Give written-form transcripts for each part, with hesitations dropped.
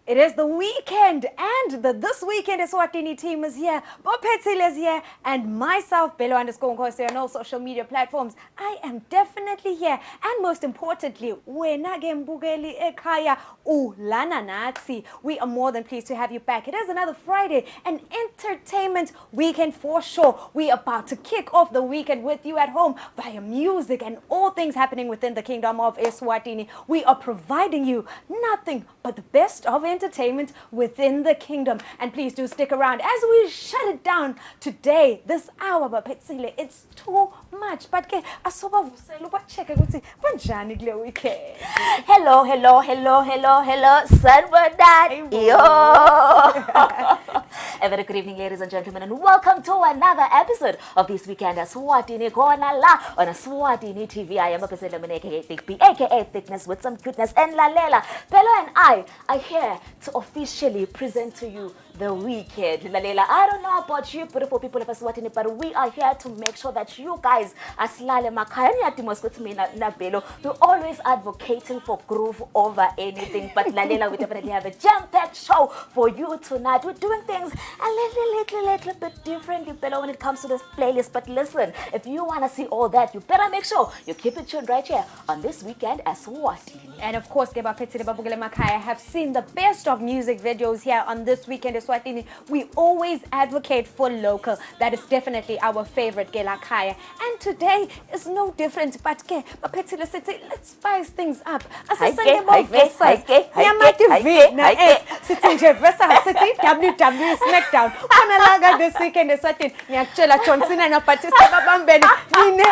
It is the weekend, and the This Weekend Eswatini team is here. Bob Petzil is here, and myself, Bello_Nkosi, on all social media platforms. I am definitely here, and most importantly, wena ke mbukeli ekhaya ulana nathi. We are more than pleased to have you back. It is another Friday, an entertainment weekend for sure. We are about to kick off the weekend with you at home via music and all things happening within the kingdom of Eswatini. We are providing you nothing but the best of entertainment within the kingdom. And please do stick around as we shut it down today, this hour. But it's too much. But check it weekend. Hello, Sanbonani. A very good evening, ladies and gentlemen, and welcome to another episode of This Weekend Eswatini Kona La on Eswatini TV. I am a person aka Thick B, aka Thickness with some cuteness, and Lalela. Bello and I are here to officially present to you the weekend. Lalela, I don't know about you beautiful people of Eswatini, but we are here to make sure that you guys are slale makayani na Bello. We're always advocating for groove over anything, but Lalela, we definitely have a jam-packed show for you tonight. We're doing things a little bit differently, Bello, when it comes to this playlist. But listen, if you want to see all that, you better make sure you keep it tuned right here on This Weekend Eswatini. And of course, Geba Petile Babugele Makaya have seen the best of music videos here on This Weekend Eswatini. We always advocate for local. That is definitely our favorite, Gela Kaya. And today is no different, but Petile City, let's spice things up. WWE SmackDown. This weekend Eswatini.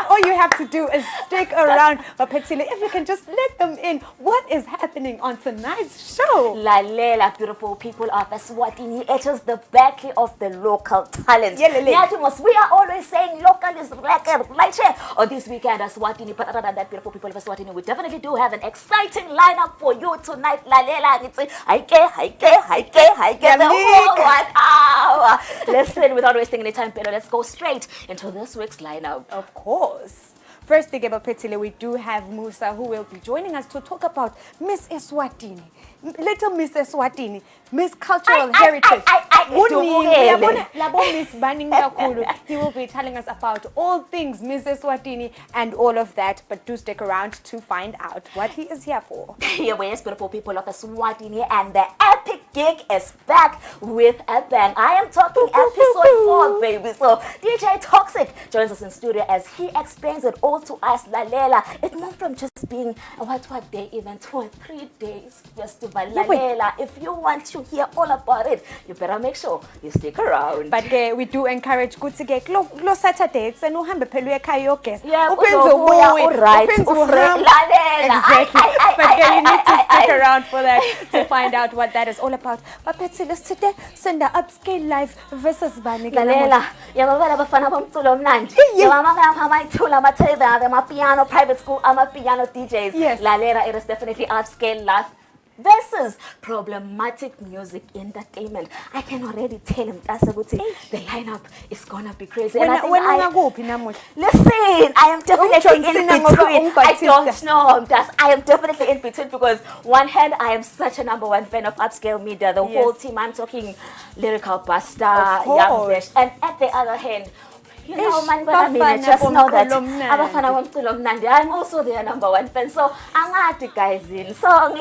All you have to do is stick around. But Petile, if you can just let them in, what is happening on tonight's show? Lalela, beautiful people of Eswatini, it is the battle of the local talent. We are always saying local is black and right here on This Weekend Eswatini. But other than that, beautiful people of Eswatini, we definitely do have an exciting lineup for you tonight. Lalela, it's the whole 1 hour. Listen, without wasting any time, Pedro, let's go straight into this week's lineup. Of course. First thing about Petile, we do have Musa, who will be joining us to talk about Miss Eswatini. Little Miss Eswatini, Miss Cultural Heritage. He will be telling us about all things Miss Eswatini and all of that. But do stick around to find out what he is here for. Yes, beautiful people of Eswatini, and the epic gig is back with a bang. I am talking episode 4, baby. So DJ Toxic joins us in studio as he explains it all to us. Lalela, it moved from just being a what day event to a 3 days festival. Lalela, if you want to hear all about it, you better make sure you stick around. But we do encourage good to get lo Saturday and no hambe pelu ekhaya guest. Yeah, right. Exactly. But you need to stick around for that to find out what that is all about. But let's today send the upscale life versus Bani. Lalela, yababala bafana bomculo mnandi. I'm a piano private school, I'm a piano DJs. Yes. Lalela, it is definitely upscale life versus problematic music entertainment. I can already tell him that's a good thing. The lineup is gonna be crazy. And listen, I am definitely in between. I don't know. I am definitely in between because one hand I am such a #1 fan of upscale media. The whole team. I'm talking Lyrical Basta, Young Zesh, and at the other hand, you know, man, but I mean, I just know that I'm also their #1 fan. So, I'm at the guys in. So, I'm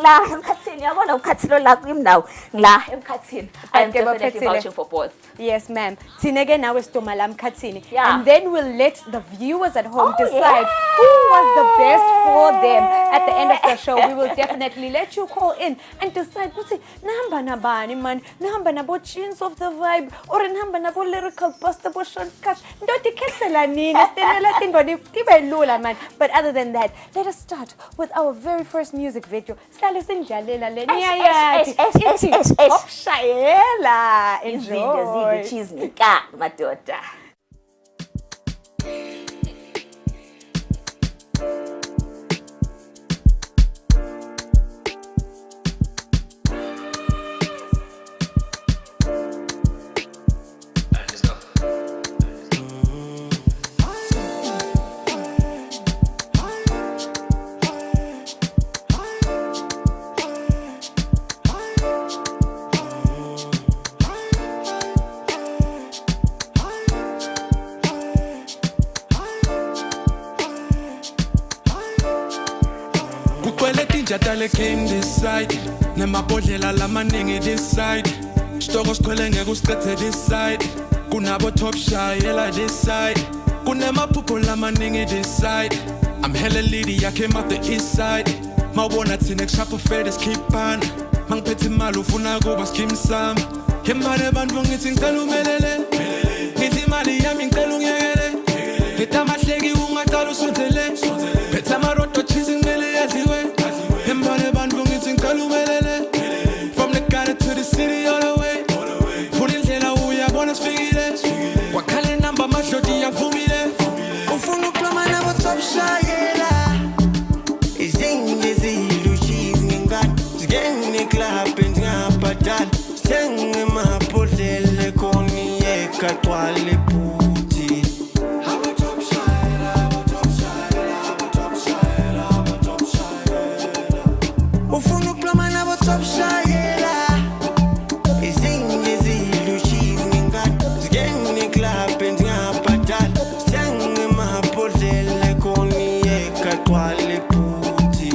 definitely vouching for both. Yes, ma'am. Tinege now is Tomalam Katini. And then we'll let the viewers at home decide who was the best for them. At the end of the show, we will definitely let you call in and decide. What's it? Namba na bani man, namba na bo Chains of the Vibe, or namba na bo Lyrical Buster bo Shortcut. But other than that, let us start with our very first music video. Enjoy. Injatale came this side nemabhodlela lamaningi this side Stoko skwele ngeke usiqethe this side Kunabo top shayela this side Kunemaphupho lamaningi this side I'm hella leady, I came out the east side Mawubona thina kushapha fades keep on Mangiphethe imali ufuna kuba skim sam Imali abantu ngithi ngicela umelele Ngithi imali yami ngicela ungiyekele Ngithi amahleki ungaqala usondzele Phethe amaroto cheese ngimele yadliwe Imali abantu ngithi ngicela umelele From the garden to the city all the way Phula indlela uyabona sifikile Wakhala inamba amadlodi yavumile Ufuna ukuklama nabo top shayela Izinto ezilushisi ngingani Zingene club ngiyabhadala Sithenge amabhodlela koniyeka gcwale bhuti Abo top shayela, abo top shayela, abo top shayela, abo top shayela Ufuna ukuklama nabo top shayela Izinto ezilushisi ngingani Zingene club ngiyabhadala Sithenge amabhodlela koniyeka gcwale bhuti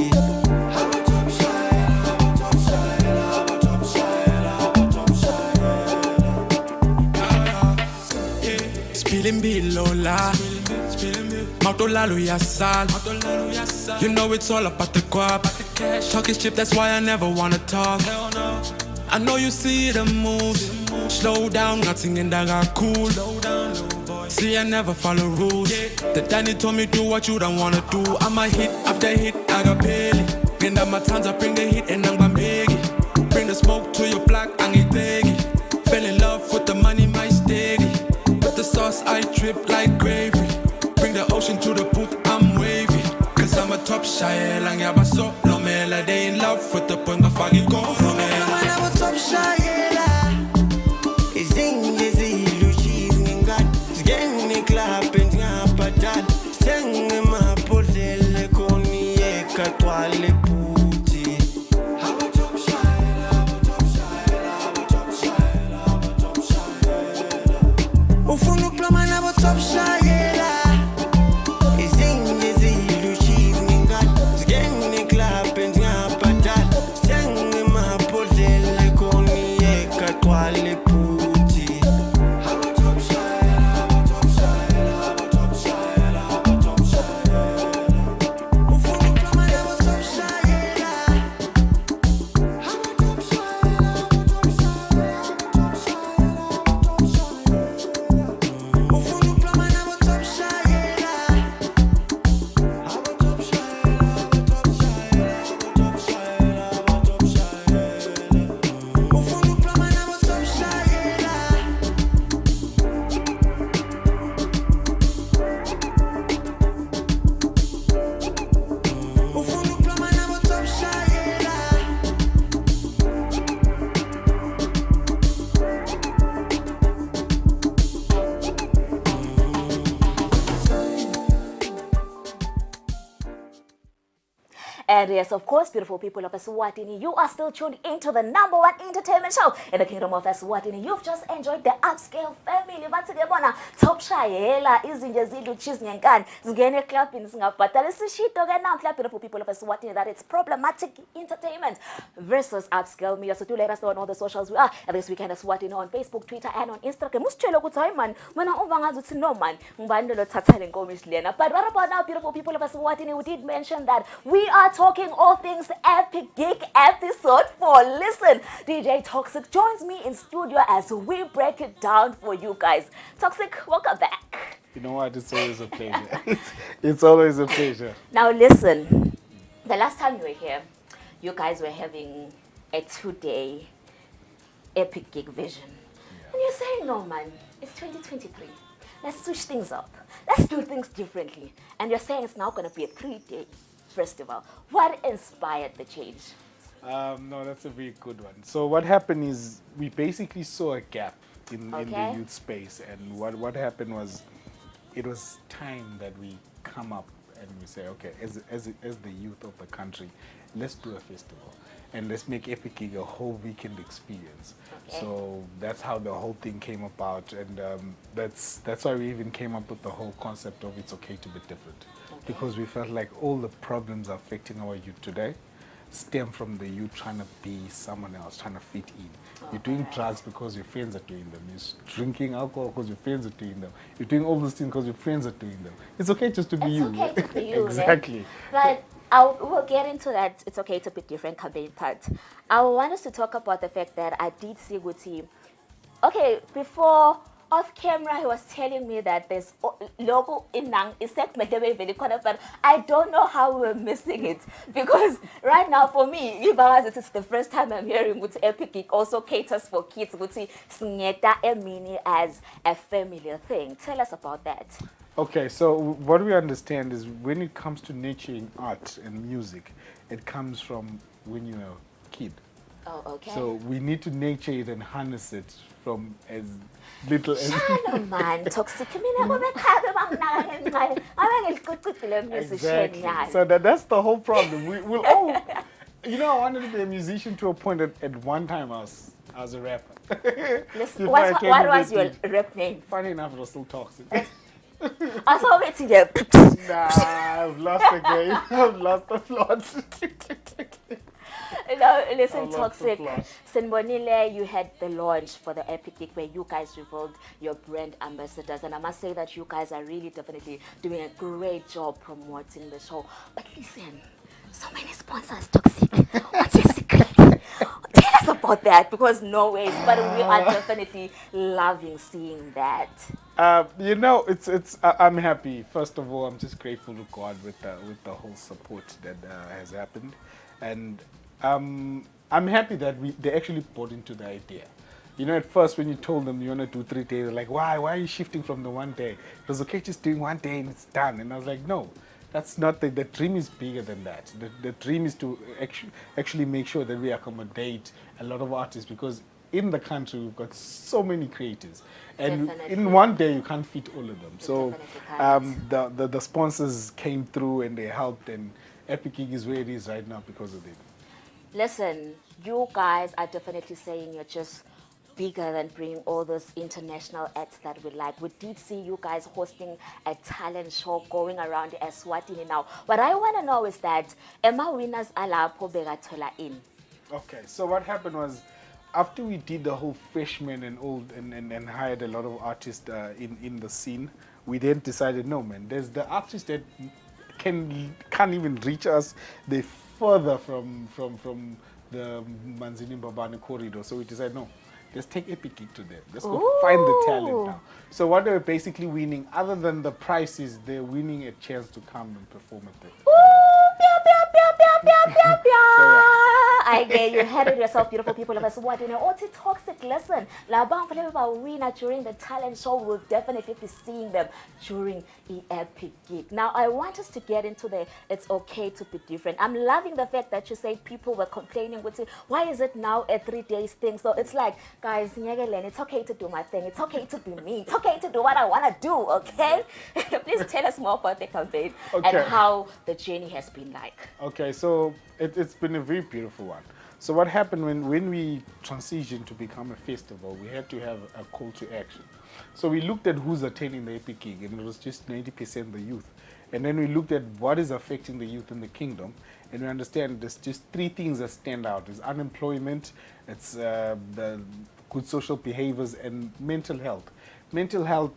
Abo top shayela, abo top shayela, abo top shayela, abo top shayela Spilling below la Mautolalo yasal You know it's all about the guap Talk is cheap, that's why I never wanna talk I know you see the moves Slow down, nothing in that got cool See, I never follow rules The daddy told me do what you don't wanna do I'm a hit after hit, I got paid Bring down my tons, I bring the heat and I'm big Bring the smoke to your block, I'm biggie Fell in love with the money, my steady With the sauce, I drip like gravy Bring the ocean to the booth, I'm wavy Cause I'm a top shy, lang yaba so Lomela, they in love with the point, my fucking go from me I'm a top shy, Izinto ezilushisi ngingani Zingene club ngiyabhadala Sithenge amabhodlela koniyeka gcwale bhuti Abo top shayela, abo top shayela, abo top shayela, abo top shayela Ufuna ukuklama nabo top shayela Izinto ezilushisi ngingani Zingene club ngiyabhadala Sithenge amabhodlela koniyeka gcwale bhuti Abo top shayela, abo top shayela, abo top shayela, abo top shayela Ufuna ukuklama nabo top shayela Abo top shayela, abo top shayela, abo top shayela, abo top shayela Ufuna ukuklama nabo top shayela Abo top shayela, abo top shayela, abo top shayela, abo top shayela Ufuna ukuklama nabo top shayela Ufuna ukuklama nabo top shayela And yes, of course, beautiful people of Eswatini, you are still tuned into the #1 entertainment show in the kingdom of Eswatini. You've just enjoyed the upscale family. Bathi ke bona top shayela izinto eziluchisi ngenkani zingene clubini singabhadala sishito ke namhla beautiful people of Eswatini that it's problematic entertainment versus upscale media. So do let us know on all the socials we are at This Weekend Eswatini on Facebook, Twitter and on Instagram. Usitshela ukuthi hayi man mina uva ngazi uthi no man ngibani lo thatha le nkomo isilena. But what about now beautiful people of Eswatini? We did mention that we are talking all things epic geek episode 4. Listen, DJ Toxic joins me in studio as we break it down for you guys. Toxic, welcome back. You know what? It's always a pleasure. It's always a pleasure. Now listen, the last time you were here, you guys were having a 2-day epic geek vision. And you're saying, no man, it's 2023. Let's switch things up. Let's do things differently. And you're saying it's now going to be a 3-day festival. What inspired the change? No, that's a very good one. So what happened is we basically saw a gap in the youth space, and what happened was it was time that we come up and we say, okay, as the youth of the country, let's do a festival and let's make Epic Gig a whole weekend experience. Okay. So that's how the whole thing came about, and that's why we even came up with the whole concept of it's okay to be different. Okay. Because we felt like all the problems affecting our youth today, stem from the you trying to be someone else, trying to fit in. You're doing drugs because your friends are doing them. You're drinking alcohol because your friends are doing them. You're doing all these things because your friends are doing them. It's okay just to be you. It's okay to be you. Exactly. But we'll get into that. It's okay to be different campaign part. I want us to talk about the fact that I did see Guti. Okay, before off camera, he was telling me that there's logo in Nang is set but I don't know how we're missing it because right now for me, if I was, it's the first time I'm hearing Guti Epic Geek also caters for kids. Guti Sngeta Emini as a familiar thing. Tell us about that. Okay, so what we understand is when it comes to nurturing art and music, it comes from when you're a kid. Oh, okay. So we need to nurture it and harness it from as little as... man, toxic. Exactly. So that's the whole problem. We'll all... You know, I wanted to be a musician to a point at one time I was a rapper. Listen, what was your rap name? Funny enough, it was still toxic. I thought it's here. Nah, I've lost the game. I've lost the plot. No, listen, Toxic. Sinbonile, you had the launch for the Epic Geek where you guys revealed your brand ambassadors. And I must say that you guys are really definitely doing a great job promoting the show. But listen, so many sponsors, Toxic. What's your secret? Tell us about that because no ways, but we are definitely loving seeing that. You know, I'm happy. First of all, I'm just grateful to God with the whole support that has happened, and I'm happy that they actually bought into the idea. You know, at first when you told them you want to do 3 days, they're like, why are you shifting from the 1 day? It was okay just doing 1 day and it's done. And I was like, no, that's not the dream is bigger than that. The dream is to actually make sure that we accommodate a lot of artists because in the country we've got so many creators and Definitely. in 1 day you can't fit all of them. So the sponsors came through and they helped, and Epic Geek is where it is right now because of it. Listen, you guys are definitely saying you're just bigger than bringing all those international acts that we like. We did see you guys hosting a talent show going around Eswatini now. What I want to know is that Emma winners alapho bekathola in. Okay, so what happened was after we did the whole freshman and old and hired a lot of artists in the scene, we then decided, no man, there's the artists that can't even reach us. They're further from the Manzini Babane corridor. So we decided, no, let's take Epic Geek to them. Let's go find the talent now. So what they're basically winning, other than the prizes, they're winning a chance to come and perform at them. I get you heard it yourself, beautiful people of Eswatini. Toxic, listen. Winner during the talent show. We'll definitely be seeing them during the Epic Geek. Now, I want us to get into the it's okay to be different. I'm loving the fact that you say people were complaining with it. Why is it now a 3 days thing? So it's like, guys, it's okay to do my thing. It's okay to be me. It's okay to do what I want to do, okay? Please tell us more about the campaign and how the journey has been like. Okay, so it's been a very beautiful one. So what happened when we transitioned to become a festival, we had to have a call to action. So we looked at who's attending the Epic Geek, and it was just 90% the youth. And then we looked at what is affecting the youth in the kingdom, and we understand there's just 3 things that stand out. It's unemployment, it's the good social behaviors, and mental health. Mental health,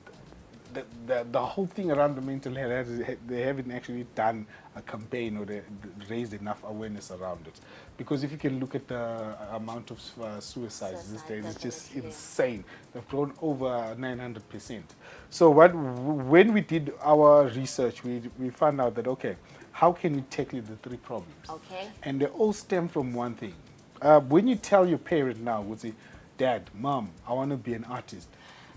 the whole thing around the mental health, they haven't actually done a campaign or they raised enough awareness around it. Because if you can look at the amount of suicides these days, it's just insane. They've grown over 900%. So when we did our research, we found out that, okay, how can we tackle the 3 problems? Okay. And they all stem from one thing. When you tell your parent now, would say, Dad, Mom, I want to be an artist.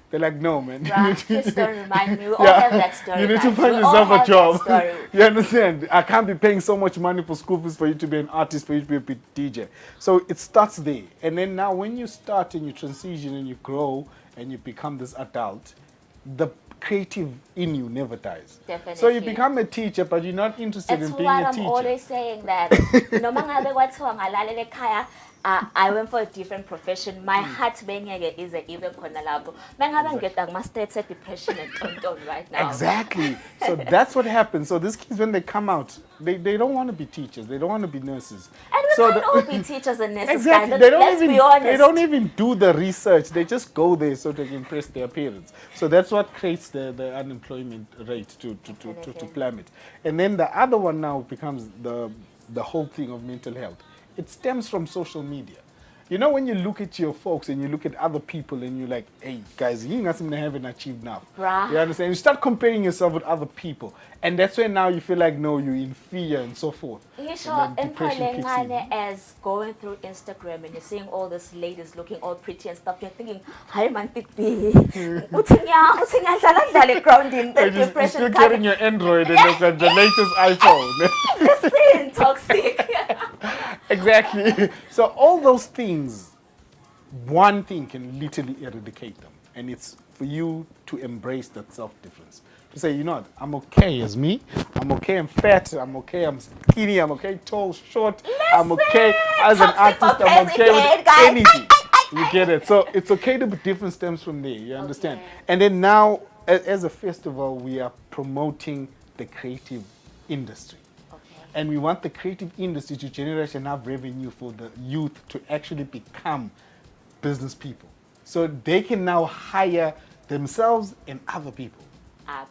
They're like, no, man. Please don't remind me. We all have that story. You need to find yourself a job. You understand? I can't be paying so much money for school fees for you to be an artist, for you to be a DJ. So it starts there. And then now when you start and you transition and you grow and you become this adult, the creative in you never dies. Definitely. So you become a teacher, but you're not interested in being a teacher. That's what I'm always saying, that no matter what song I I went for a different profession. My heart bengeke is even khona lapho. Mengabe ngigeda kuma states of depression and tonton right now. Exactly. So that's what happens. So these kids, when they come out, they don't want to be teachers. They don't want to be nurses. And we So can't all be teachers and nurses. Exactly. Guys. They don't Let's even be honest. they don't even do the research. They just go there so they can impress their parents. So that's what creates the unemployment rate to plummet. And then the other one now becomes the whole thing of mental health. It stems from social media. You know, when you look at your folks and you look at other people and you're like, hey, guys, you haven't achieved enough. Bruh. You understand? You start comparing yourself with other people. And that's when now you feel like, no, you're in fear and so forth. You And sure then depression kicks in. as going through Instagram and you're seeing all these ladies looking all pretty and stuff, you're thinking, hi man, tikpi. Utinya dlala grounding the And you're depression. still getting your Android and look at the latest iPhone. Listen, toxic. Exactly. So all those things, one thing can literally eradicate them. And it's for you to embrace that self-difference. To say, you know what, I'm okay as me. I'm okay, I'm fat. I'm okay, I'm skinny. I'm okay, tall, short. I'm okay as an Toxic artist. I'm okay again, with guys. anything. You get it? So it's okay to be different stems from there. You understand? Okay. And then now, as a festival, we are promoting the creative industry. And we want the creative industry to generate enough revenue for the youth to actually become business people. So they can now hire themselves and other people.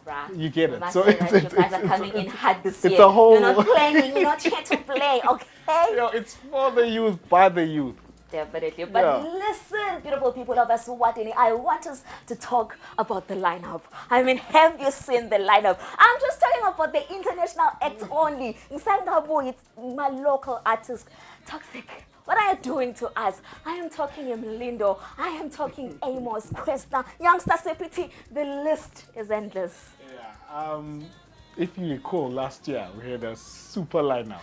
Bruh. You get it? Must So say that you guys are coming in hard this it's year. a whole- You're not playing, you're not here to play, okay? You know, it's for the youth, by the youth. Definitely. But Yeah. listen, beautiful people of Eswatini, I want us to talk about the lineup. I mean, have you seen the lineup? I'm just talking about the international acts only. Ngisangabuyi, it's my local artists. Toxic. What are you doing to us? I am talking Lindo. I am talking Amos, Questa, Youngster CPT. The list is endless. Yeah. If you recall, last year we had a super lineup.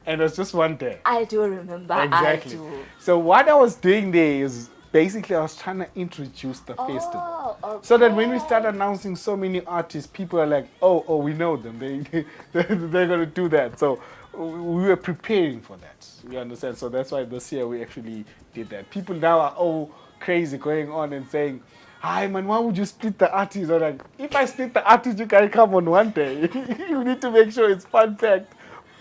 And it was just one day. I do remember. Exactly. I do. So what I was doing there is basically I was trying to introduce the festival. Okay. So that when we start announcing so many artists, people are like, oh, we know them. They're going to do that. So we were preparing for that. You understand? So that's why this year we actually did that. People now are all crazy going on and saying, hi man, why would you split the artists? I'm like, if I split the artists, you can't come on one day. You need to make sure it's fun-packed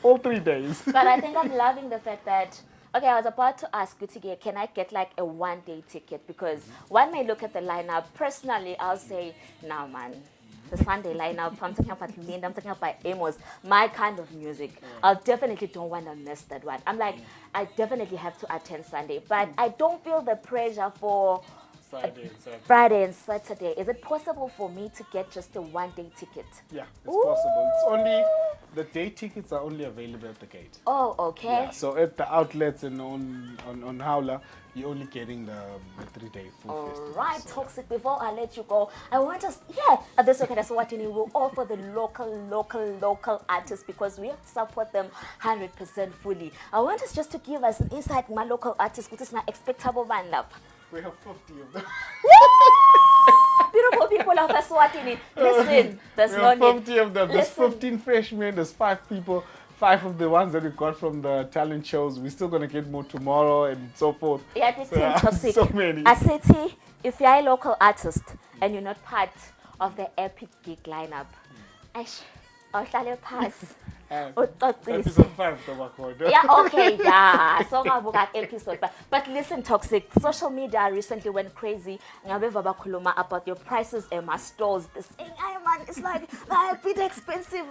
all 3 days. But I think I'm loving the fact that, okay, I was about to ask you, Tige, can I get like a one-day ticket? Because one may look at the lineup. Personally, I'll say, nah, man. The Sunday lineup, I'm talking about Linda, I'm talking about Amos, my kind of music. I definitely don't want to miss that one. I'm like, I definitely have to attend Sunday, but I don't feel the pressure for Friday and Saturday. Is it possible for me to get just a one-day ticket? Yeah, it's possible. It's only, the day tickets are only available at the gate. Oh, okay. Yeah, so at the outlets and on Howler, you're only getting the 3-day full festival. All right, So, Toxic, before I let you go, I want us, at this weekend, Eswatini will offer the local artists because we have to support them 100% fully. I want us just to give us an insight, my local artists, which is not expectable van love. we have 50 of them. Beautiful people of Eswatini, listen, there's We no have need. 50 of them. There's Listen. 15 freshmen. There's 5 people. 5 of the ones that we got from the talent shows. We're still going to get more tomorrow and so forth. Yeah, the So, team Toxic. so many. I say, T, if you're a local artist and you're not part of the epic gig lineup, I'll pass. Episode 5 Tobakoda. Yeah, okay, yeah. So ngabuka episode. But listen, Toxic, social media recently went crazy. Ngabeva bakhuluma about your prices at my stores. This thing, man, it's like a bit expensive.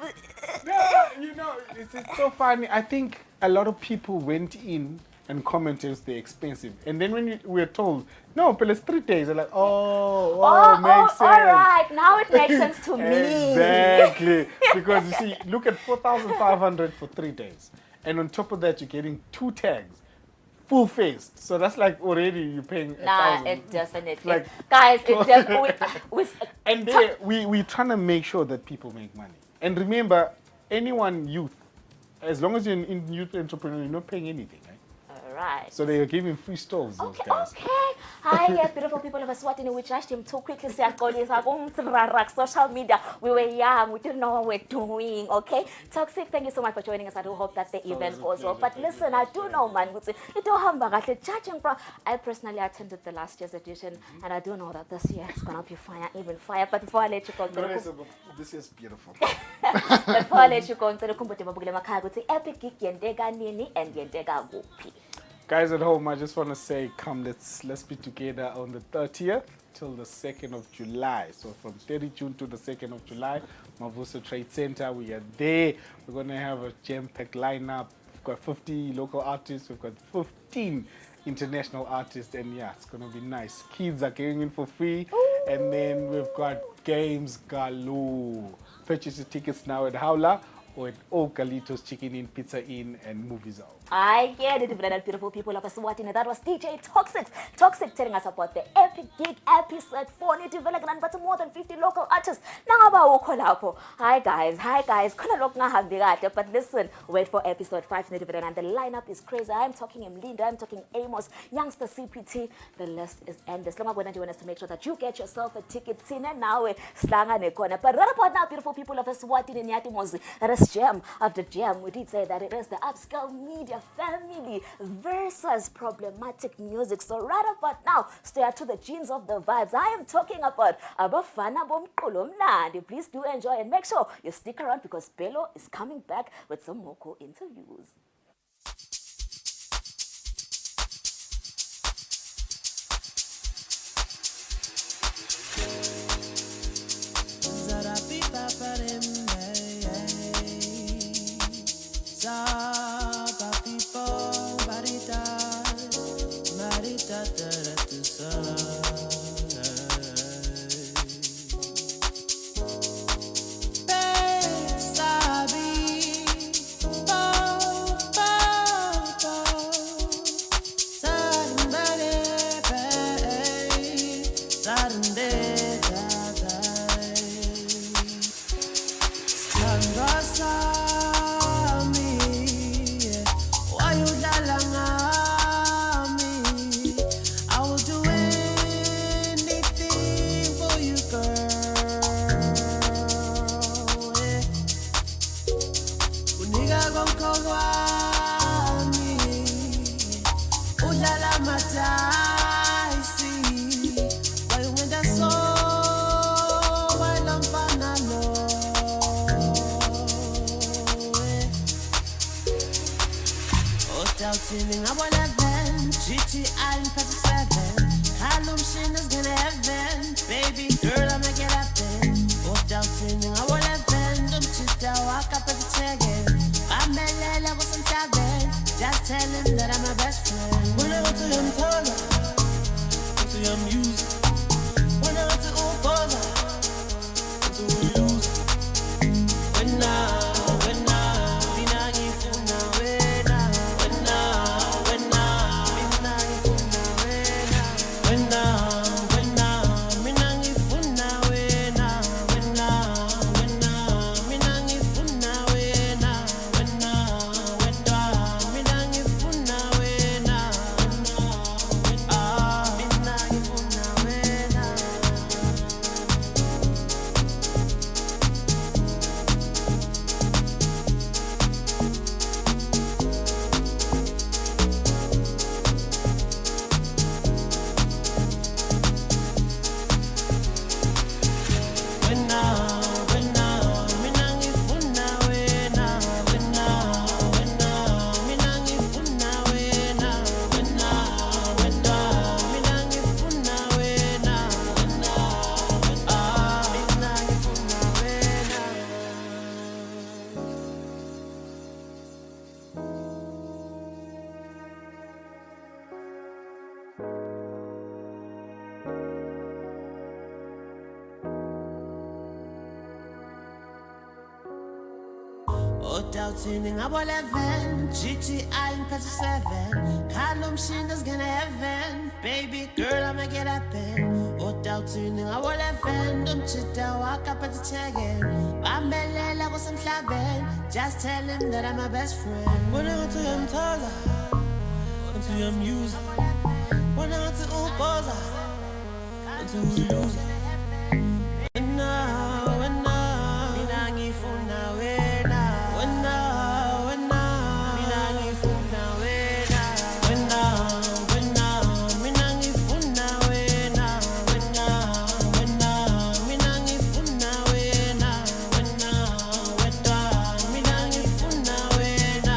No, you know, it's so funny. I think a lot of people went in and commented they're expensive. And then when we're told, no, but it's 3 days, they're like, makes sense. All right, now it makes sense to me. Exactly. Because you see, look at 4,500 for 3 days. And on top of that, you're getting 2 tags, full faced. So that's like already you're paying 1,000. It definitely. Like, guys, it definitely. and there, we're trying to make sure that people make money. And remember, anyone youth, as long as you're in youth entrepreneur, you're not paying anything, right? Right. So they are giving free stoves, those guys. Okay. Hi, yeah, beautiful people of Eswatini. We judged him too quickly. Social media. We were young. We didn't know what we're doing. Okay, Toxic. Thank you so much for joining us. I do hope that the event goes well. But listen, I do know, man. Judging from, I personally attended the last year's edition, and I do know that this year is gonna be fire, even fire. But before I let you go, This is beautiful. but before I let you go, epic gig yenteka nini and yenteka kuphi. Guys at home, I just want to say, come, let's be together on the 30th till the 2nd of July. So from 30 June to the 2nd of July, Mavuso Trade Center, we are there. We're going to have a jam-packed lineup. We've got 50 local artists. We've got 15 international artists. And yeah, it's going to be nice. Kids are going in for free. Ooh. And then we've got games galore. Purchase your tickets now at Howler or at all Galitos Chicken Inn, Pizza Inn, and Movies Out. I get it, beautiful people of Eswatini. That was DJ Toxic telling us about the epic gig episode 4 development, but more than 50 local artists. Now about Hi guys. But listen, wait for episode 5 and the lineup is crazy. I'm talking Mlinda, I'm talking Amos, Youngster CPT. The list is endless. Long ago, you want to make sure that you get yourself a ticket. Now, but right about now, beautiful people of Eswatini, that is jam after jam. We did say that it is the upscale media family versus problematic music. So right about now, stay to the genes of the vibes. I am talking about Abafana Bomqolo Mnandi. Please do enjoy and make sure you stick around because Bello is coming back with some more cool interviews. GTI in 37. Halum Shin is gonna heaven. Baby girl, I'ma get up there. Walk down singing, I will heaven. Don't just walk up at the check-in. I'm Melela with some tablet. Just tell him that I'm my best friend. When I go to him, Tola, to your music. When I go to Upoza, to use. When I Doubting I will 11 GTI in 37. Halum Shin is gonna heaven. Baby girl, I'ma get up in. Oh, doubting I will 11. Don't you dare walk up at the check-in. I'm Belela with some clubbing. Just tell him that I'm my best friend. When I go to him, Tola, to your music. ngibona ngathi ubhoza ngathi umzuzu wena mina ngifuna wena mina ngifuna wena mina ngifuna wena mina ngifuna wena mina ngifuna wena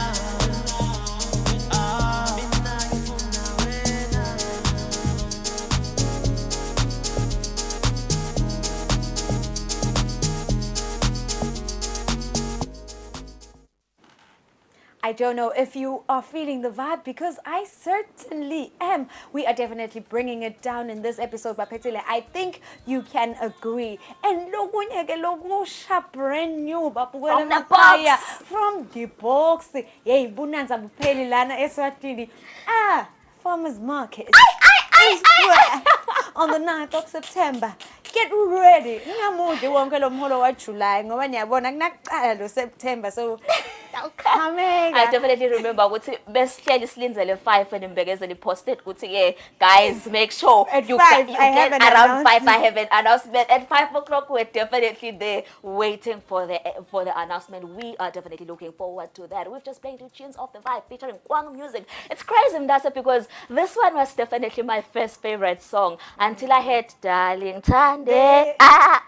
I don't know if you are feeling the vibe, because I certainly am. We are definitely bringing it down in this episode, Baphetile. I think you can agree. And lokunye ke lokusha brand new From the box. from the box. Hey, bunanza bupheli lana Eswatini. Farmers Market. On the 9th of September. Get ready. Ngingamude wonke lo mholo wa July ngoba niyabona kunaqala lo September, so coming. I definitely remember ukuthi besihleli silinzele 5 and Mbegezeli posted ukuthi ke guys, make sure At you 5, get I have an around 5 I announcement. have an announcement. At 5 o'clock we're definitely there waiting for the announcement. We are definitely looking forward to that. We've just played 2 tunes off the vibe featuring Kwang music. It's crazy, Mdasa, because this one was definitely my first favorite song until I heard Darling Tande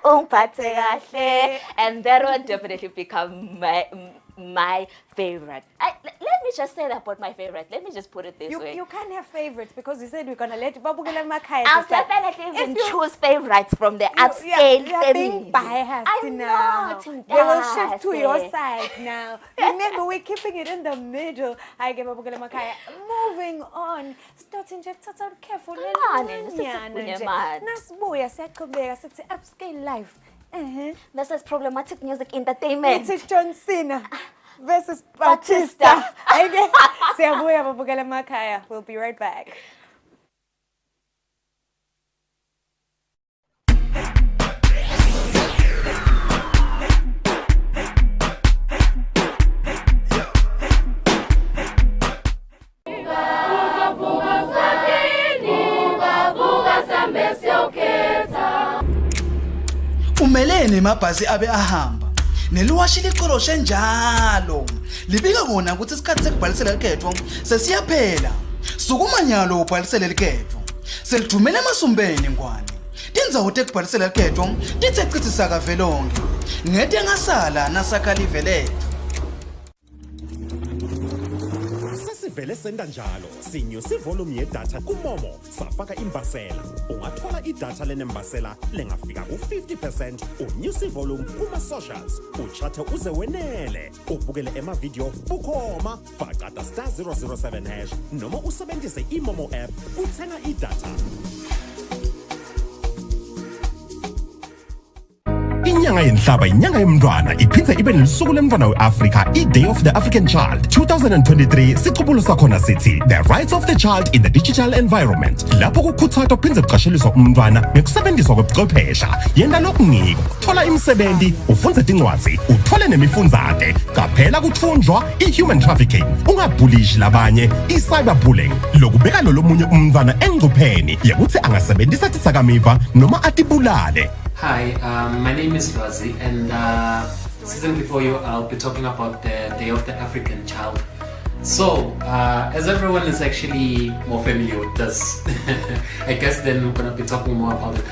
Ungiphathe kahle, and that one definitely become my favorite. Let me just say that about my favorite. Let me just put it this way. You can't have favorites because you said we're gonna let Babukela Makhaya I'll decide. definitely even If you- choose favorites from the upscale You're being family. biased I'm now. not, They will shift to Mdase. your side now. Remember, we're keeping it in the middle. I give Babukela Makhaya. Moving on. Starting to careful. Nasibuya siyaqhubeka sithi upscale life. This is problematic music entertainment. It's John Cena versus Batista. Okay. Siyabuya Babukela Makhaya. We'll be right back. Umelene emabhasi abe ahamba neliwashi liqoloshe njalo libika kona ukuthi isikhathi sekubhalisela likhetho sesiyaphela. Sukuma nyalo ubhalisele likhetho selithumela emasumbeni ngwane tindzawo tekubhalisela likhetho tithe cithi sakavelonke ngete ngasala nasakhalive lethu. Sesivele senda njalo sinyuse volume yedatha kuMomo safaka imbasela. Ungathola idatha lenembasela lengafika ku50%. Unyuse volume kuma socials uchathe uze wenele ubukele emavideo bukhoma faqata *007# noma usebenzise iMomo app uthenga idatha. Inyanga yenhlaba inyanga yemntwana iphindze ibe nelisuku lemntwana weAfrika, i-Day of the African Child 2023. Siqhubulo sakhona sithi the rights of the child in the digital environment, lapho kukhuthazwa kuphindze kuqasheliswa umntwana ngokusebenziswa kwebuchwephesha. Yenda lokungiko, thola imisebenzi, ufunze tincwadzi, uthole nemifundzate. Qaphela kuthunjwa, i-human trafficking, ungabhulishi labanye, i-cyberbullying, lokubeka lomunye umntwana engcupheni yekuthi angasebenzisa titsakamiva noma atibulale. Hi, my name is Lwazi, and sitting before you, I'll be talking about the Day of the African Child. So, as everyone is actually more familiar with this, I guess then we're going to be talking more about it.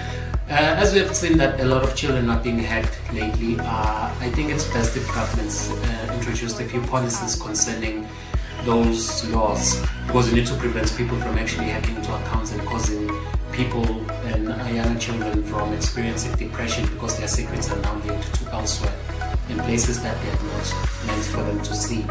As we have seen that a lot of children are being hacked lately, I think it's best if governments introduced a few policies concerning those laws, because we need to prevent people from actually hacking into accounts and causing people and younger children from experiencing depression because their secrets are now linked to elsewhere in places that they are not meant for them to see.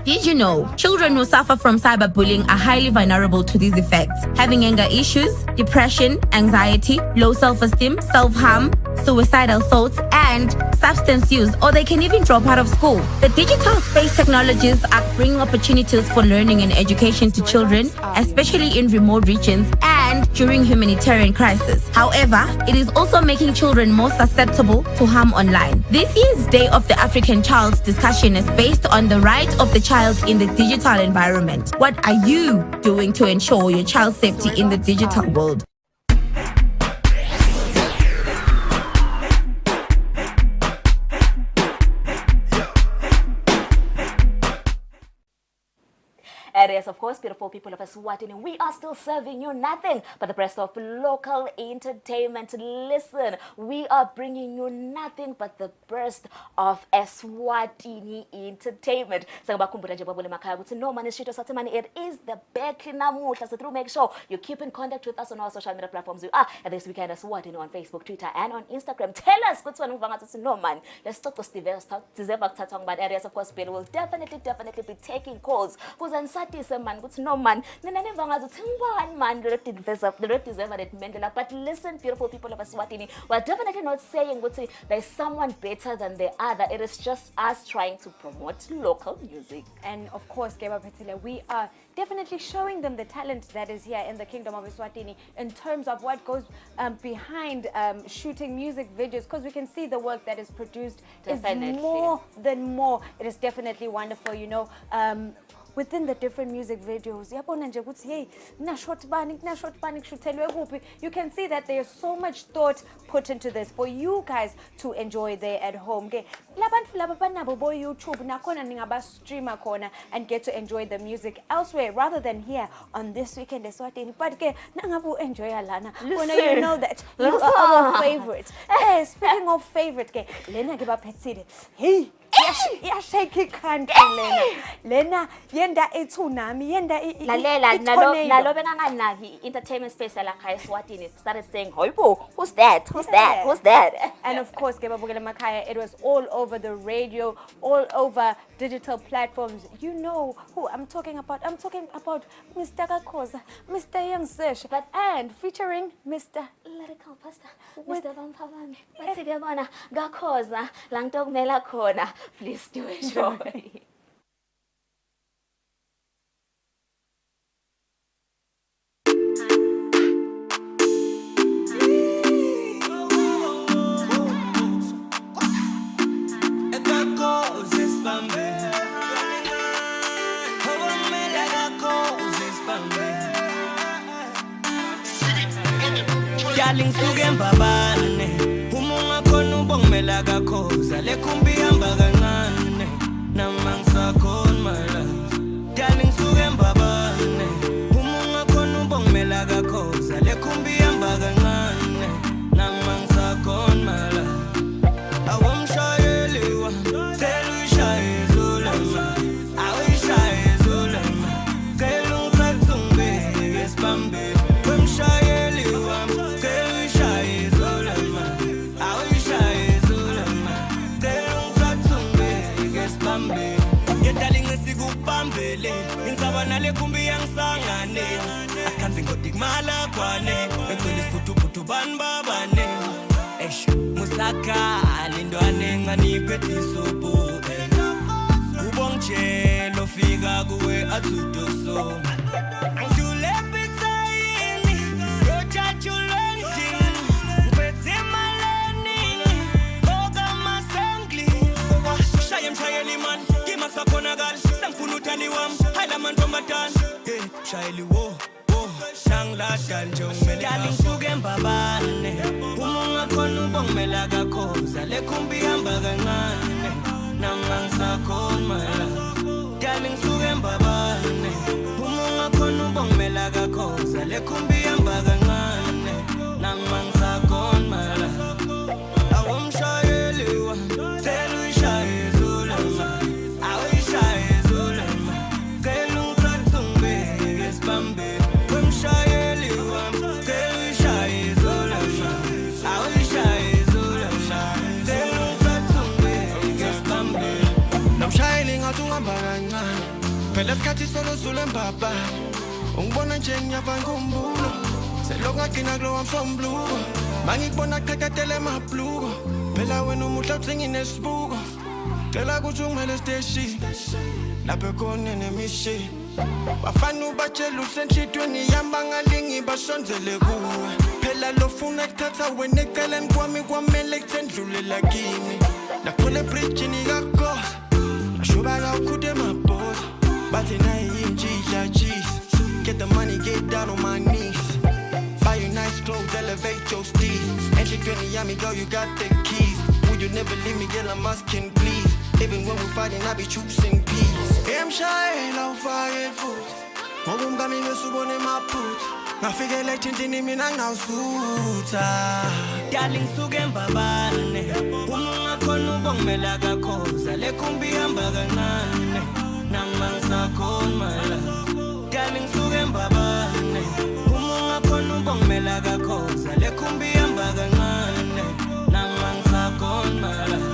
Did you know children who suffer from cyberbullying are highly vulnerable to these effects, having anger issues, depression, anxiety, low self-esteem, self-harm, suicidal thoughts, and substance use, or they can even drop out of school. The digital space technologies are bringing opportunities for learning and education to children, especially in remote regions, and during humanitarian crisis. However, it is also making children more susceptible to harm online. This year's Day of the African Child's discussion is based on the right of the child in the digital environment. What are you doing to ensure your child's safety in the digital world? And yes, of course, beautiful people of Eswatini, we are still serving you nothing but the best of local entertainment. Listen, we are bringing you nothing but the best of Eswatini entertainment. So it is the back namuhla. So through make sure you keep in contact with us on our social media platforms. We are at This Weekend Eswatini on Facebook, Twitter, and on Instagram. Tell us what's one no man. Let's talk to Steve. Areas, of course, Bill will definitely be taking calls. Man, no man, man, but listen, beautiful people of Eswatini, we're definitely not saying there's someone better than the other. It is just us trying to promote local music. And of course, Geba Petile, we are definitely showing them the talent that is here in the Kingdom of Eswatini in terms of what goes behind shooting music videos, because we can see the work that is produced is more than more. It is definitely wonderful, you know. Within the different music videos, you can see that there's so much thought put into this for you guys to enjoy there at home. YouTube and get to enjoy the music elsewhere rather than here on This Weekend Eswatini. But enjoy Alana. You know that you are our favorite. Hey, speaking of favorite, hey. Yashake country Lena yenda etsunami yenda entertainment space Eswatini started saying who's that. And of course it was all over the radio, all over digital platforms. You know who I'm talking about. I'm talking about Mr. Gakoza, Mr. Young Sesh, and featuring Mr. Lyrical Pastor, Mr. Vampavami. What's it gonna Gakoza Langdog Mela Kona. Please do enjoy. Darling suge mbabane umunga khona ubongimela kakhoza lekhumbi hamba kancane namangsakon my love. Darling suge mbabane umunga khona ubongimela kakhoza lekhumbi hamba kancane namangsakon my love. Awumshayeli wa tell ushaye zulama awishaye zulama tell ungqathumbe ngesibambe wemshayeli wa lekumbi yangisangane asikhanze ngodigmala kwane ekhona isiphuthuputhu banibabane musaka lindwane encane iphethiso ubongitshela ofika kuwe athudoso angilepitayini yojatshulendini ngiphethe imaleni okamasengli shaye mshayeli man kimakusakhonakali sengifuna uthandi wami Shayeli wo shanglasha nje ungimele Darling suke mbabane umunga khona ubongimela kakhoza lekhumbi hamba kancane namangisakhona my love. Darling suke mbabane umunga khona ubongimela kakhoza lekhumbi hamba kancane namangisakhona my love. Awumshayeli wa tell ushaye zulama awishaye phela isikhathi solo sule mbaba ungibona nje ngiyavanga umbulo selokagcina kulo wamsombuluko mangikubona qhekatele emabhluko phela wena umuhla utsenginesibuko cela ukuthi ungimele station lapho khona nemishi bafana ubatshela usenhlitweni yamba ngalingi basonzele kuwe phela lofuna kuthatha wena eceleni kwami kwamele kuthendlulela kimi laphula ebridgini kagosa ashuba kaukhude mabosa bathi naye yinjidla cheese get the money get down on my knees buy you nice clothes elevate your steez enhlitweni yami girl you got the keys would you never leave me girl I'm asking please even when we're fighting I be choosing peace emshayela ufake futhi ngoba umkami ngesubone emaphutha ngafikela ethintini mina ngawusutha darling suke mbabane uma ungakhona ubongimela kakhoza lekhumbi ihamba kancane nami ngisakhona my love darling suke mbabane uma ungakhona ubongimela kakhoza lekhumbi ihamba kancane nami ngisakhona my love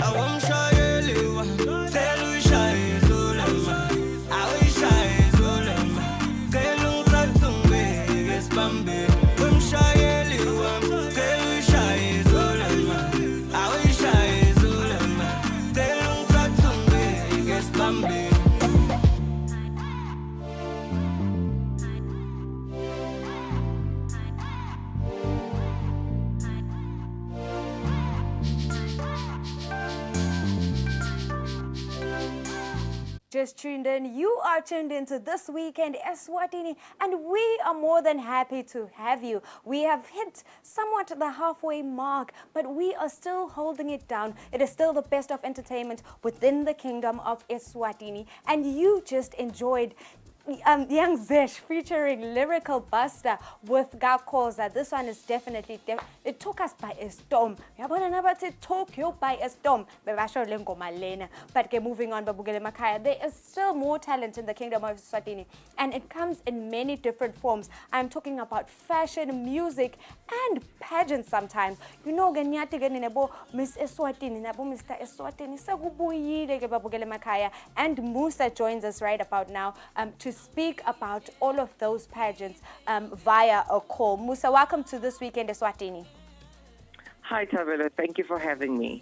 awumshayeli wami cela uyishaye zulema awuyishaye zulema cela ungithathe ungibeke esibambeni umshayeli wami cela uyishaye zulema awuyishaye zulema cela ungithathe ungibeke esibambeni Just tuned in. You are tuned into This Weekend Eswatini, and we are more than happy to have you. We have hit somewhat the halfway mark, but we are still holding it down. It is still the best of entertainment within the kingdom of Eswatini, and you just enjoyed Young Zesh featuring Lyrical Buster with Gakoza. This one is definitely, it took us by a storm. Yabona nabathi Tokyo by a storm. Bebasho le ngoma lena. But moving on, Babugele Makaya, there is still more talent in the kingdom of Eswatini, and it comes in many different forms. I'm talking about fashion, music, and pageants sometimes. You know, Ganyati Ganabo, Miss Eswatini, Nabo Mr. Eswatini, Sagubuyide ke Babugele Makaya, and Musa joins us right about now to speak about all of those pageants via a call. Musa, welcome to This Weekend Eswatini. Hi, Tabela. Thank you for having me.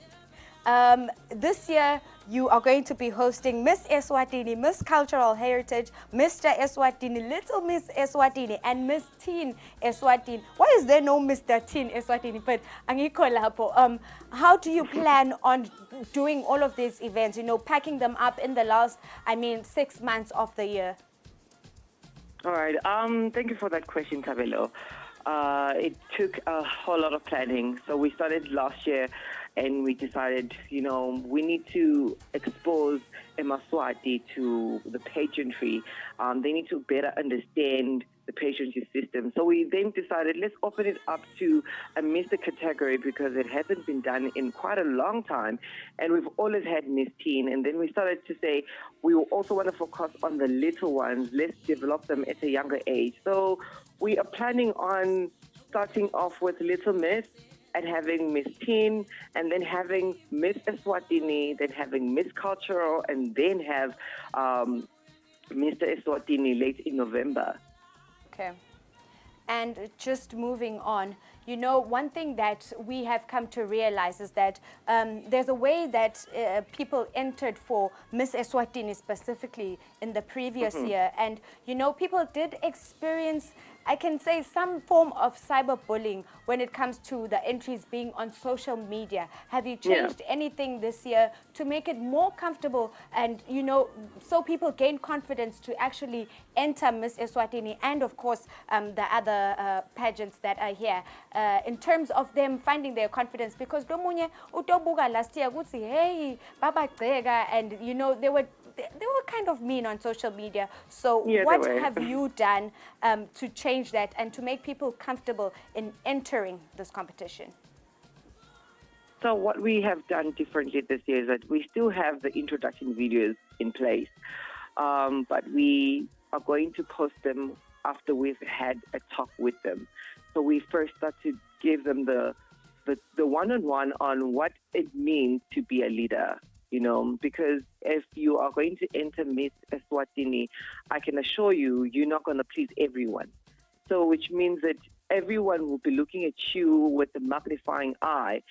This year, you are going to be hosting Miss Eswatini, Miss Cultural Heritage, Mr. Eswatini, Little Miss Eswatini, and Miss Teen Eswatini. Why is there no Mr. Teen Eswatini? But angikho lapho. How do you plan on doing all of these events, you know, packing them up in the last, 6 months of the year? All right. Thank you for that question, Tabelo. It took a whole lot of planning. So we started last year, and we decided, we need to expose Emaswati to the pageantry. They need to better understand the pageantry system. So we then decided, let's open it up to a Mr. category because it hasn't been done in quite a long time. And we've always had Miss Teen. And then we started to say, we also want to focus on the little ones. Let's develop them at a younger age. So we are planning on starting off with Little Miss and having Miss Teen, and then having Miss Eswatini, then having Miss Cultural, and then have Mr. Eswatini late in November. Okay. And just moving on, one thing that we have come to realize is that there's a way that people entered for Miss Eswatini specifically in the previous year. And, people did experience, I can say, some form of cyberbullying when it comes to the entries being on social media. Have you changed anything this year to make it more comfortable and, so people gain confidence to actually enter Miss Eswatini and, of course, the other pageants that are here in terms of them finding their confidence? Because Domunye utobuka last year would say, hey, Baba Tsega, and, they were kind of mean on social media. So what have you done to change that and to make people comfortable in entering this competition? So what we have done differently this year is that we still have the introduction videos in place, but we are going to post them after we've had a talk with them. So we first start to give them the one-on-one on what it means to be a leader. Because if you are going to enter Miss Eswatini, I can assure you, you're not going to please everyone. So which means that everyone will be looking at you with a magnifying eye.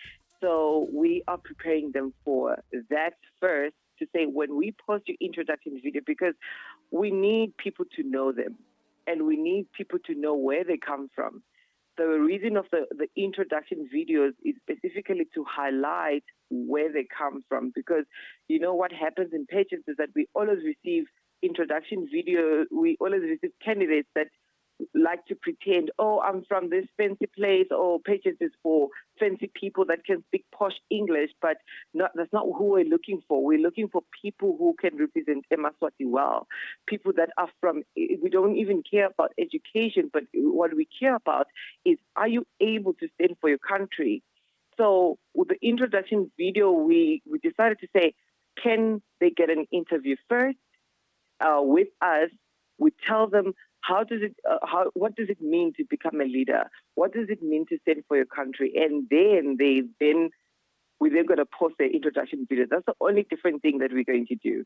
So we are preparing them for that first to say when we post your introduction video, because we need people to know them and we need people to know where they come from. The reason of the introduction videos is specifically to highlight where they come from, because you know what happens in pageants is that we always receive introduction videos, we always receive candidates that like to pretend, oh, I'm from this fancy place, or pageants is for fancy people that can speak posh English, but that's not who we're looking for. We're looking for people who can represent Eswatini well, people that are from, we don't even care about education, but what we care about is, are you able to stand for your country? So with the introduction video, we decided to say, can they get an interview first with us? We tell them, what does it mean to become a leader? What does it mean to stand for your country? And then we're then going to post their introduction video. That's the only different thing that we're going to do.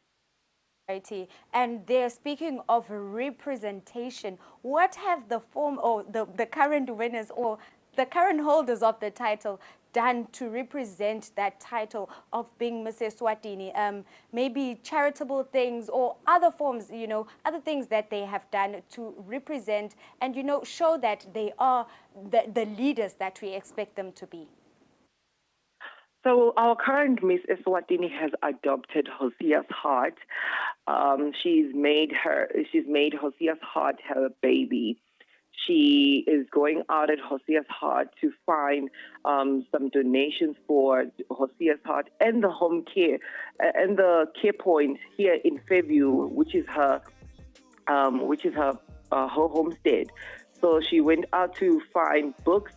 Righty. And they're speaking of representation. What have the form or the current winners or the current holders of the title done to represent that title of being Miss Eswatini? Maybe charitable things or other forms, other things that they have done to represent and, show that they are the leaders that we expect them to be. So our current Miss Eswatini has adopted Hosea's heart. She's made Hosea's heart her baby. She is going out at Hosea's Heart to find some donations for Hosea's Heart and the home care and the care point here in Fairview, which is her homestead. So she went out to find books,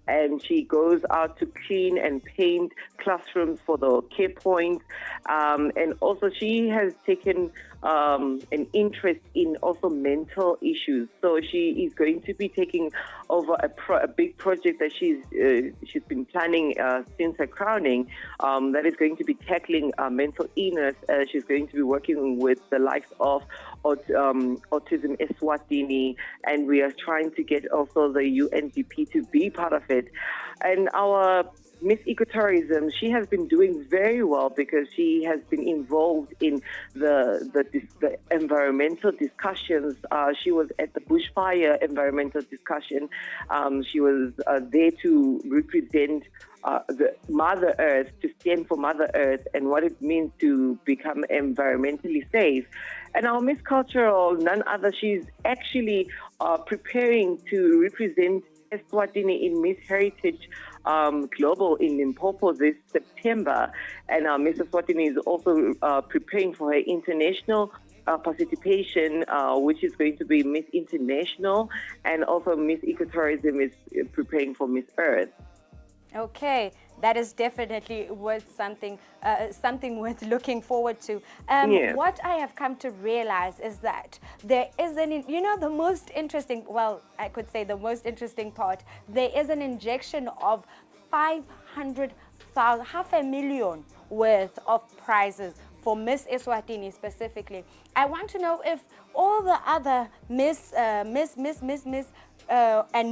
and she goes out to clean and paint classrooms for the care point. And also she has taken an interest in also mental issues. So she is going to be taking over a big project that she's been planning since her crowning, that is going to be tackling mental illness. She's going to be working with the likes of Autism Eswatini, and we are trying to get also the UNDP to be part of it. And our Miss Ecotourism, she has been doing very well because she has been involved in the environmental discussions. She was at the bushfire environmental discussion. She was there to represent the Mother Earth, to stand for Mother Earth and what it means to become environmentally safe. And our Miss Cultural, none other, she's actually preparing to represent Eswatini in Miss Heritage Global in Limpopo this September. And Miss Eswatini is also preparing for her international participation, which is going to be Miss International, and also Miss Ecotourism is preparing for Miss Earth. Okay, that is definitely worth something worth looking forward to. What I have come to realize is that there is the most interesting, well, I could say the most interesting part, there is an injection of 500,000, $500,000 worth of prizes for Miss Eswatini specifically. I want to know if all the other Miss, and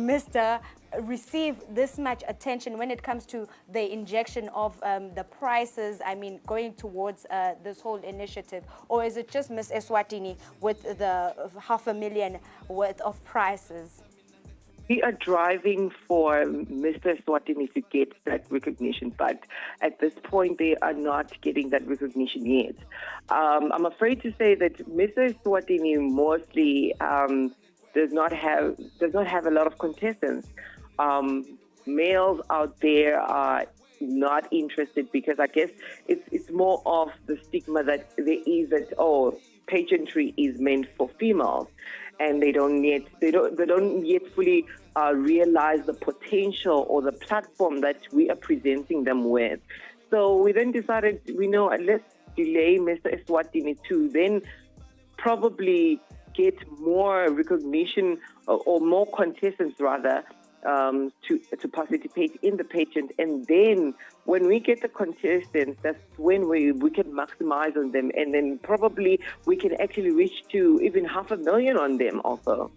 Mr. receive this much attention when it comes to the injection of the prices, going towards this whole initiative, or is it just Miss Eswatini with the $500,000 worth of prizes? We are driving for Mr. Eswatini to get that recognition, but at this point they are not getting that recognition yet. I'm afraid to say that Mr. Eswatini mostly does not have a lot of contestants. Males out there are not interested because I guess it's more of the stigma that there is that pageantry is meant for females, and they don't yet fully realize the potential or the platform that we are presenting them with. So we then decided, let's delay Mr. Eswatini to then probably get more recognition or more contestants rather to participate in the pageant, and then when we get the contestants, that's when we can maximize on them, and then probably we can actually reach to even $500,000 on them also.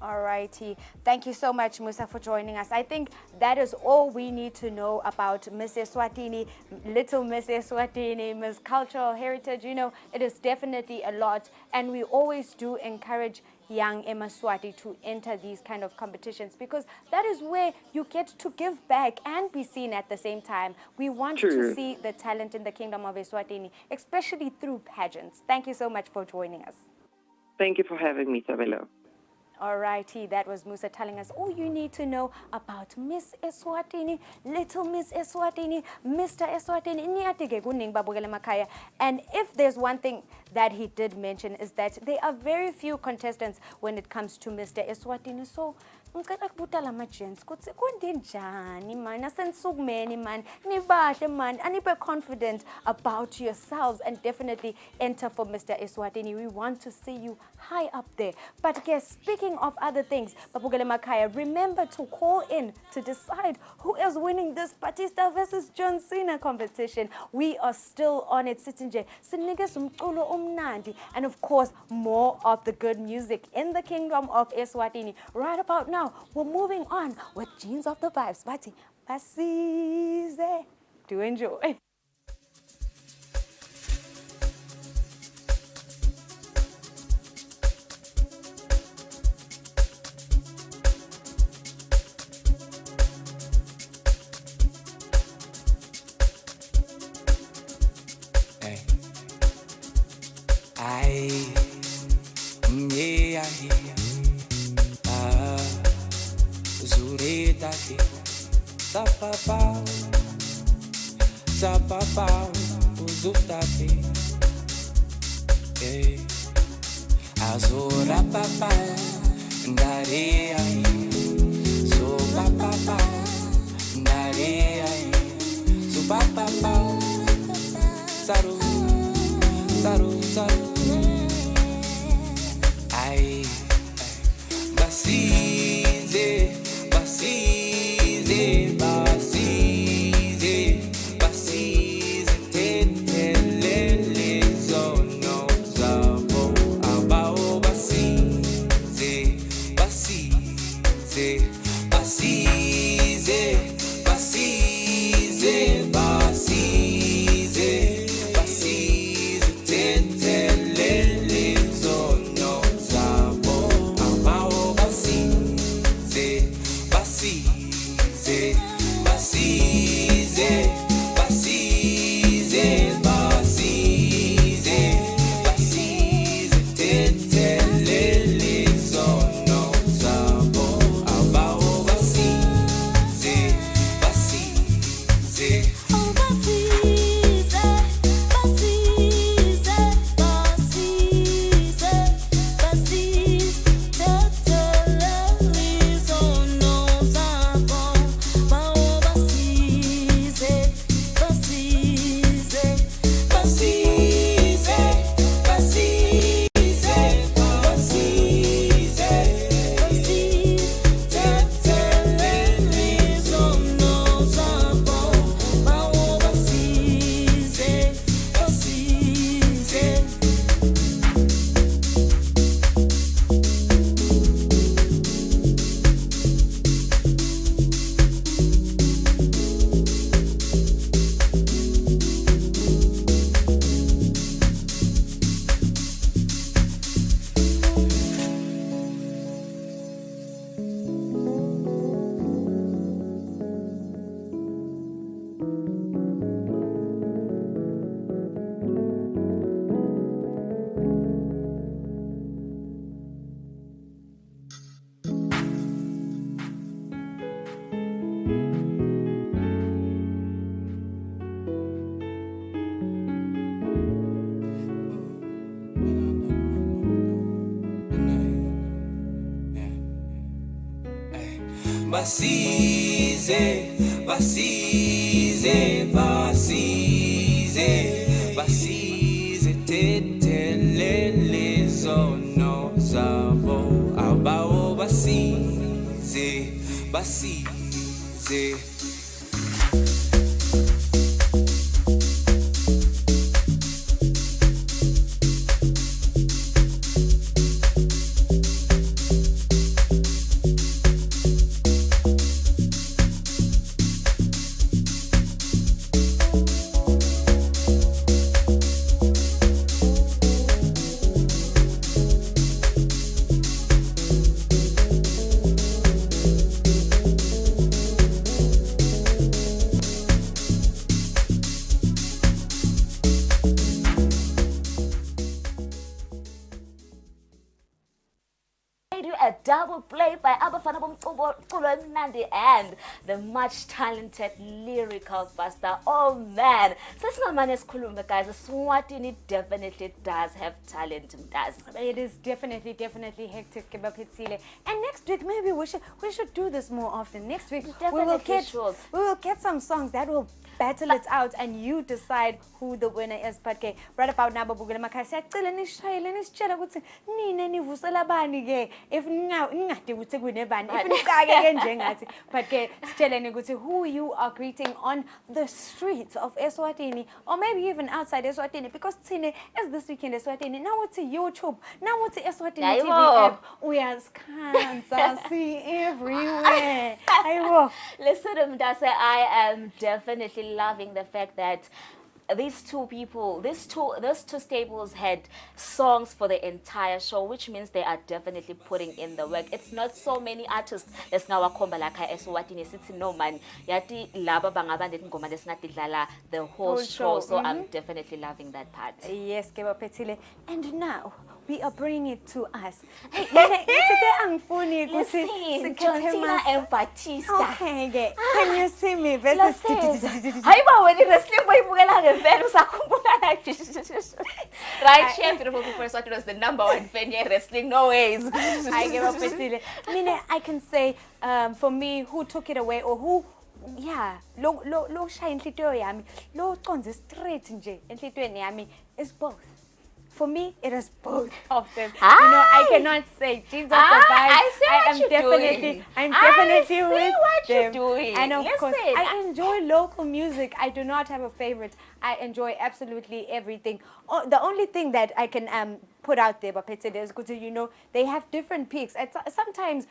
Alrighty. Thank you so much, Musa, for joining us. I think that is all we need to know about Miss Eswatini, little Miss Eswatini, Miss Cultural Heritage. You know, it is definitely a lot. And we always do encourage young Emaswati to enter these kind of competitions because that is where you get to give back and be seen at the same time. We want to see the talent in the kingdom of Eswatini, especially through pageants. Thank you so much for joining us. Thank you for having me, Tabelo. Alrighty, that was Musa telling us all you need to know about Miss Eswatini, little Miss Eswatini, Mr. Eswatini. And if there's one thing that he did mention is that there are very few contestants when it comes to Mr. Eswatini. So ngicela kubuta lama gents kuthi kundenjani man asensukumeni man nibahle man anibe confident about yourselves and definitely enter for Mr. Eswatini. We want to see you high up there. But guess, speaking of other things, Babugele Makaya, remember to call in to decide who is winning this Batista versus John Cena competition. We are still on it, Sitinje. And of course, more of the good music in the kingdom of Eswatini. Right about now, we're moving on with Genes of the Vibes. Bati, Basize. Do enjoy. Sapapau, uzutapi, azora papa, ndare ai, so papa, ndare ai, so papa, saru, ai, basize, Basize tetelele zono zabo abao basize a double play by Abafana Bomculo Mnandi and the much talented lyrical buster. Oh man, Sesingamanes Kulumba guys, Eswatini definitely does have talent. It is definitely hectic, Kebapitsile. And next week maybe we should do this more often. Next week we will get some songs that will battle it out and you decide who the winner is. But okay, right about now babugula makhasi acela nishayele nisitshela ukuthi nina nivusela bani ke if ngingade ukuthi kunebani if niqake ke njengathi but ke sitsheleni ukuthi who you are greeting on the streets of Eswatini or maybe even outside Eswatini, because tsine as this weekend Eswatini now it's YouTube, now it's Eswatini TV app, we are scans see everywhere. Listen, Mdase, I am definitely loving the fact that these two stables had songs for the entire show, which means they are definitely putting in the work. It's not so many artists lesinawakhomba lakha Eswatini sithi no man yati laba bangabandeti ngoma lesingadidlala the whole show. So I'm definitely loving that part. Yes, Kebapetsile. And now we are bringing it to us. Listen, Jotina and Batista. Okay, can you see me? Right, Chef, beautiful people, so it was the #1 fan here wrestling. No ways. I can say, for me, who took it away or who, lo shaya inhlitiyo yami, lo conze straight nje enhlitiyweni yami is both. For me, it is both of them. I cannot say Jeans of the Vibe. I'm definitely with them. And of course, I enjoy local music. I do not have a favorite. I enjoy absolutely everything. The only thing that I can put out there, but is because they have different peaks. Sometimes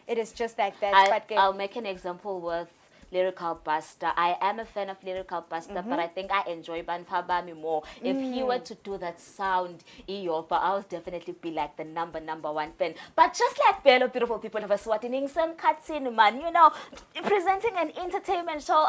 it is just like that. I'll make an example with Lyrical Buster. I am a fan of Lyrical Buster, but I think I enjoy Banfabami more. If he were to do that sound, I would definitely be like the #1 fan. But just like Bello, beautiful people of Eswatini, some cutscene man, presenting an entertainment show.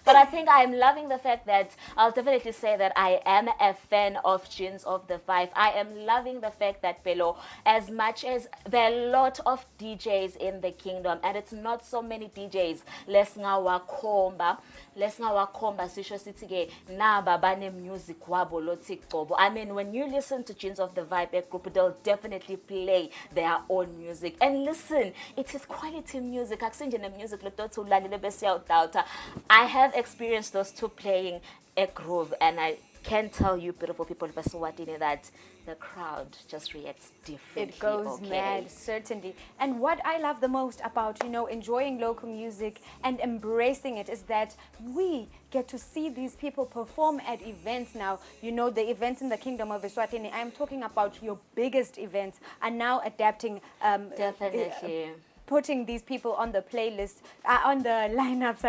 But I think I am loving the fact that I'll definitely say that I am a fan of Jeans of the Vibe. I am loving the fact that Bello, as much as there are a lot of DJs in the kingdom, and it's not so many DJs, lesngawakhomba sisho sithi ke naba bane music wabo lothi qobo. I mean, when you listen to Jeans of the Vibe group, they'll definitely play their own music. And listen, it is quality music. Akusinjena music lotothi ulalele bese uyawudawutha. I have experienced those two playing a groove, and I can tell you, beautiful people of Eswatini, that the crowd just reacts differently. It goes mad, certainly. And what I love the most about, enjoying local music and embracing it is that we get to see these people perform at events now. The events in the Kingdom of Eswatini, I'm talking about your biggest events, are now adapting. Definitely. Putting these people on the playlist, on the lineups,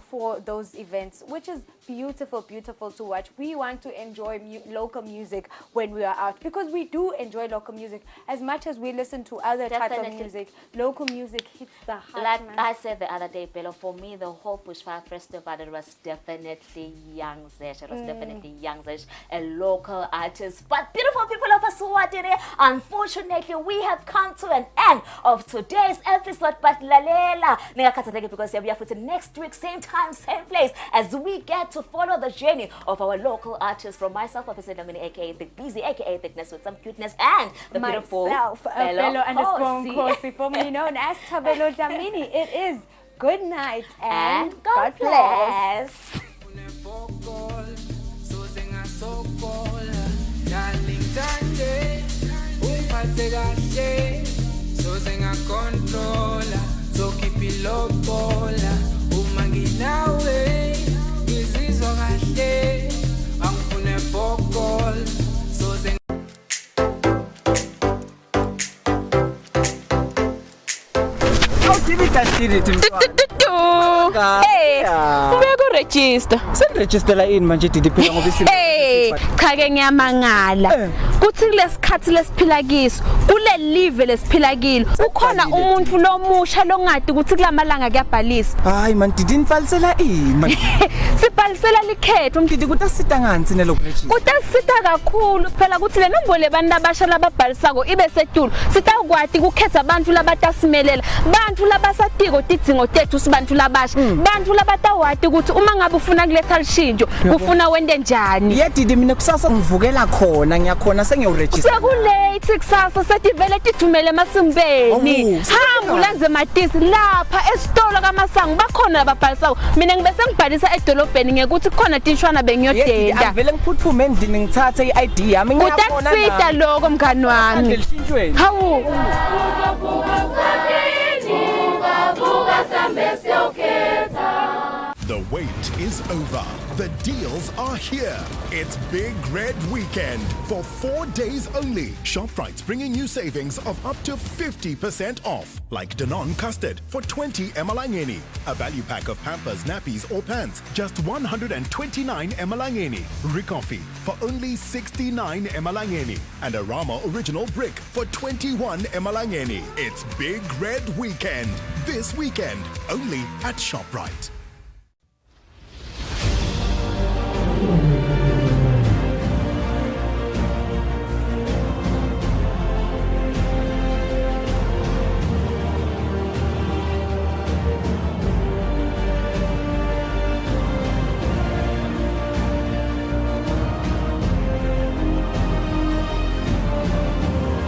for those events, which is beautiful to watch. We want to enjoy local music when we are out, because we do enjoy local music as much as we listen to other types of music. Local music hits the heart. Like I said the other day, Bello, for me, the whole Bushfire Festival, it was definitely Young Zesh. It was definitely Young Zesh, a local artist. But beautiful people of Eswatini, unfortunately, we have come to an end of today's episode. But lalela, because we are for next week, same time, same place, as we get to follow the journey of our local artists. From myself, Lamini, aka the Busy, aka Thickness with some cuteness, and the beautiful Bello_Nkosi, formerly known as Tabelo Dlamini. It is good night and God bless. Hey, uyakurejista. Senirejistela ini manje Didi phela ngoba Hey, cha ke ngiyamangala. kuthi kulesikhathi lesiphila kiso kule live lesiphila kilo ukhona umuntu lomusha longadi ukuthi kulamalanga kuyabhalisa hayi man didi nibhalisela ini sibhalisela likhetho didi kutasita ngani nelokhu register kutasita kakhulu phela ukuthi le nombolo lebantu abasha lababhalisako ibe setulo sitakwati ukukhetha abantu labatasimelela bantu labasatiko tidzingo tethu sibantu labasha bantu labatawati ukuthi uma ngabe ufuna kuletha lishintsho ufuna wende njani didi mina kusasa ngivukela khona ngiyakhona sengiyoregister sekulate kusasa setivele tithumele emasimbeni hamba ulenze matisi lapha esitolo kaMasango bakhona lababhalisako mina ngibese ngibhalisa edolobheni ngekuthi khona tinshwana bengiyodenda avele ngiphuthume endini ngithathe iID yami ngiyakhona kutasita lokho mngani wami hawu The wait is over. The deals are here. It's Big Red Weekend. For 4 days only, ShopRite's bringing you savings of up to 50% off. Like Danone Custard for 20 mlangeni. A value pack of Pampers, nappies or pants, just 129 mlangeni. Ricoffee for only 69 mlangeni. And a Rama Original Brick for 21 mlangeni. It's Big Red Weekend. This weekend, only at ShopRite.